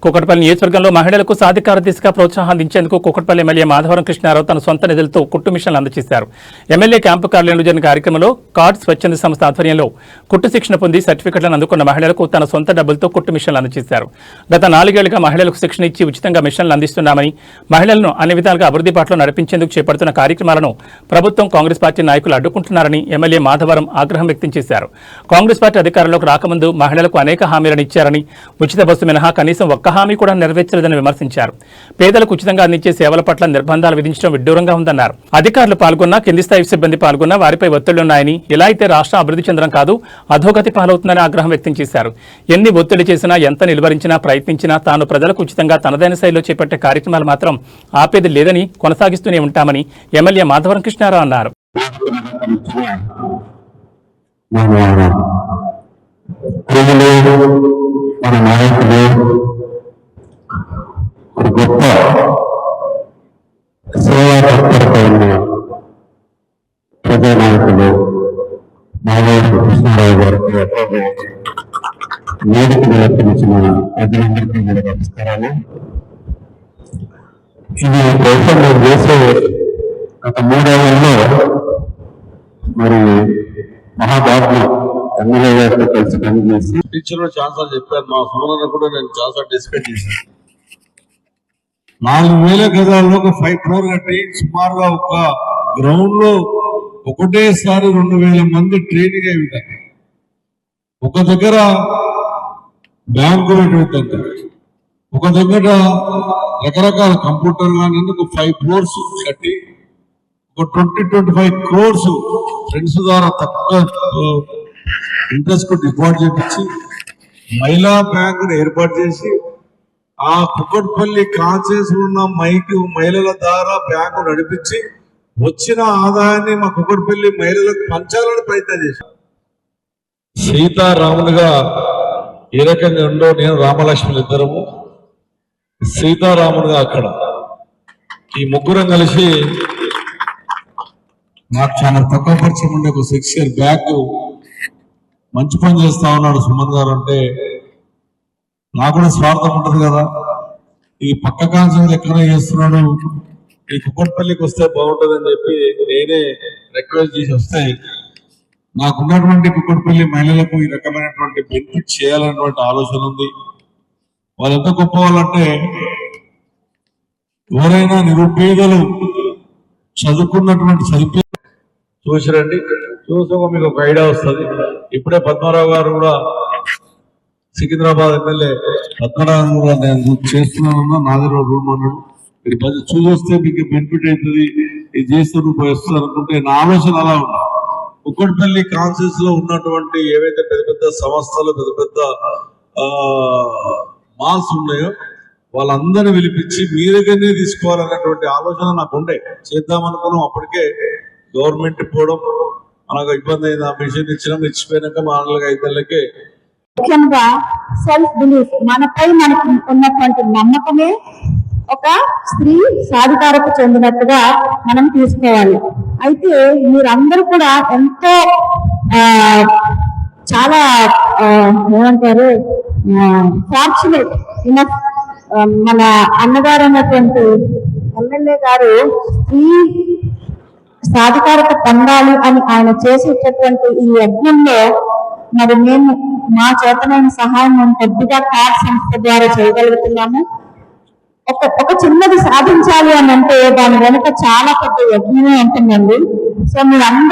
కూకట్పల్లి నియోజకవర్గంలో మహిళలకు సాధికార దిశగా ప్రోత్సాహాన్నించేందుకు కూకట్పల్లి ఎమ్మెల్యే మాధవరం కృష్ణారావు తన సొంత నిధులతో కుట్టు మిషన్లు అందజేశారు. ఎమ్మెల్యే క్యాంపు కార్యాలయంలో జరిగిన కార్యక్రమంలో కార్డ్ స్వచ్ఛంద సంస్థ ఆధ్వర్యంలో కుట్టు శిక్షణ పొంది సర్టిఫికెట్లను అందుకున్న మహిళలకు తన సొంత డబ్బులతో కుట్టు మిషన్లు అందజేశారు. గత 4 ఏళ్లుగా మహిళలకు శిక్షణ ఇచ్చి ఉచితంగా మిషన్లు అందిస్తున్నామని, మహిళలను అన్ని విధాలుగా అభివృద్ధి బాటలో నడిపించేందుకు చేపడుతున్న కార్యక్రమాలను ప్రభుత్వం, కాంగ్రెస్ పార్టీ నాయకులు అడ్డుకుంటున్నారని ఎమ్మెల్యే మాధవరం ఆగ్రహం వ్యక్తం చేశారు. కాంగ్రెస్ పార్టీ అధికారంలోకి రాకముందు మహిళలకు అనేక హామీలను ఇచ్చారని, ఉచిత బస్సు మినహా కనీసం ఒక్క హామీ కూడా నెరవేర్చలేదని విమర్శించారు. పేదలకు ఉచితంగా అందించే సేవల పట్ల నిర్బంధాలు విధించడం విడ్డూరంగా ఉందన్నారు. అధికారులు పాల్గొన్నా, కింది స్థాయి సిబ్బంది పాల్గొన్నా వారిపై ఒత్తిళ్లున్నాయని, ఇలా అయితే రాష్ట్రం అభివృద్ధి చెందడం కాదు అధోగతి పాలవుతుందని ఆగ్రహం వ్యక్తం చేశారు. ఎన్ని ఒత్తిడి చేసినా, ఎంత నిలువరించినా, ప్రయత్నించినా తాను ప్రజలకు ఉచితంగా తనదైన శైలిలో చేపట్టే కార్యక్రమాలు మాత్రం ఆపేది లేదని, కొనసాగిస్తూనే ఉంటామని ఎమ్మెల్యే మాధవరం కృష్ణారావు అన్నారు. గొప్ప సేవా తత్పరత ఉన్న ప్రజానాయకులు మాధవరం కృష్ణారావు గారికి వేదిక నిర్వహించిన ప్రజలందరికీ కూడా నమస్కారాలు. ఇది కోసం నేను చేసే గత 3 ఏళ్లలో మరి మహాబాబు ఎమ్మెల్యే గారితో కలిసి పనిచేసి టీచర్లో చాలా చెప్పారు. మా సోదరులను కూడా నేను చాలా డిస్కస్ చేశాను. 4,000 గజాల్లో ఒక 5 crore కట్టి సుమారుగా ఒక గ్రౌండ్ లో ఒకటేసారి 2,000 మంది ట్రైనింగ్ అయ్యే విధంగా ఒక దగ్గర బ్యాంకు పెట్టుకుంటారు, ఒక దగ్గర రకరకాల కంప్యూటర్ కానీ ఒక 5 crores కట్టి ఒక 20-25 crores ఫ్రెండ్స్ ద్వారా తక్కువ ఇంట్రెస్ట్ కు డిపాజిట్ చేపించి మహిళా బ్యాంకును ఏర్పాటు చేసి ఆ కుకట్పల్లి కాన్సెన్స్ ఉన్న మహిళల ద్వారా బ్యాంకు నడిపించి వచ్చిన ఆదాయాన్ని మా కుకట్పల్లి మహిళలకు పంచాలని ప్రయత్నం చేశాం. సీతారామునిగా ఏ రకంగా ఉండో నేను రామలక్ష్మణులు ఇద్దరము సీతారామునిగా అక్కడ ఈ ముగ్గురం కలిసి నాకు చాలా తక్కువ పరిచయం ఉండే ఒక 6 year బ్యాక్ మంచి పని చేస్తా ఉన్నాడు సుమన్ గారు. అంటే నాకు కూడా స్వార్థం ఉంటుంది కదా, ఈ పక్క కాన్సెన్స్ ఎక్కడ చేస్తున్నాడు, ఈ కుకట్పల్లికి వస్తే బాగుంటుంది అని చెప్పి నేనే రిక్వెస్ట్ చేసి వస్తే నాకున్నటువంటి కుకట్పల్లి మహిళలకు ఈ రకమైనటువంటి బెనిఫిట్ చేయాలన్నటువంటి ఆలోచన ఉంది. వాళ్ళు ఎంత గొప్ప వాళ్ళంటే ఎవరైనా నిరుపేదలు చదువుకున్నటువంటి చూసిరండి, చూసాక మీకు ఒక ఐడియా వస్తుంది. ఇప్పుడే పద్మారావు గారు కూడా సికింద్రాబాద్ ఎమ్మెల్యే పద్మనాభం కూడా నేను చేస్తున్నానన్నా నాది రూమ్ అన్నాడు. మీరు చూసొస్తే మీకు బెనిఫిట్ అవుతుంది, ఇది చేస్తే నువ్వు వస్తుంది అనుకుంటే నా ఆలోచన అలా ఉన్నా. కుక్కట్పల్లి కాన్సెన్స్ లో ఉన్నటువంటి ఏవైతే పెద్ద పెద్ద సంస్థలు, పెద్ద పెద్ద మాల్స్ ఉన్నాయో వాళ్ళందరినీ పిలిపించి మీ దగ్గరనే తీసుకోవాలన్నటువంటి ఆలోచన నాకు ఉండే. చేద్దామనుకున్నాం. అప్పటికే గవర్నమెంట్ పోవడం మనకు ఇబ్బంది అయింది. ఆ మిషన్ ఇచ్చిపోయినాక మా 4-5 నెలలకే ముఖ్యంగా సెల్ఫ్ బిలీఫ్, మనపై మనకి ఉన్నటువంటి నమ్మకమే ఒక స్త్రీ సాధికారకు చెందినట్టుగా మనం తీసుకోవాలి. అయితే మీరందరూ కూడా ఎంతో చాలా ఏమంటారు ఫార్చునేట్ ఇనఫ్, మన అన్నగారు అన్నటువంటి ఎమ్మెల్యే గారు స్త్రీ సాధికారత పొందాలి అని ఆయన చేసేటటువంటి ఈ యజ్ఞంలో మరి మేము మా చేతనైన సహాయం మేము కొద్దిగా కార్డ్ సంస్థ ద్వారా చేయగలుగుతున్నాము. ఒక చిన్నది సాధించాలి అని అంటే దాని వెనుక చాలా పెద్ద యజ్ఞమే ఉంటుందండి. సో మీరందరూ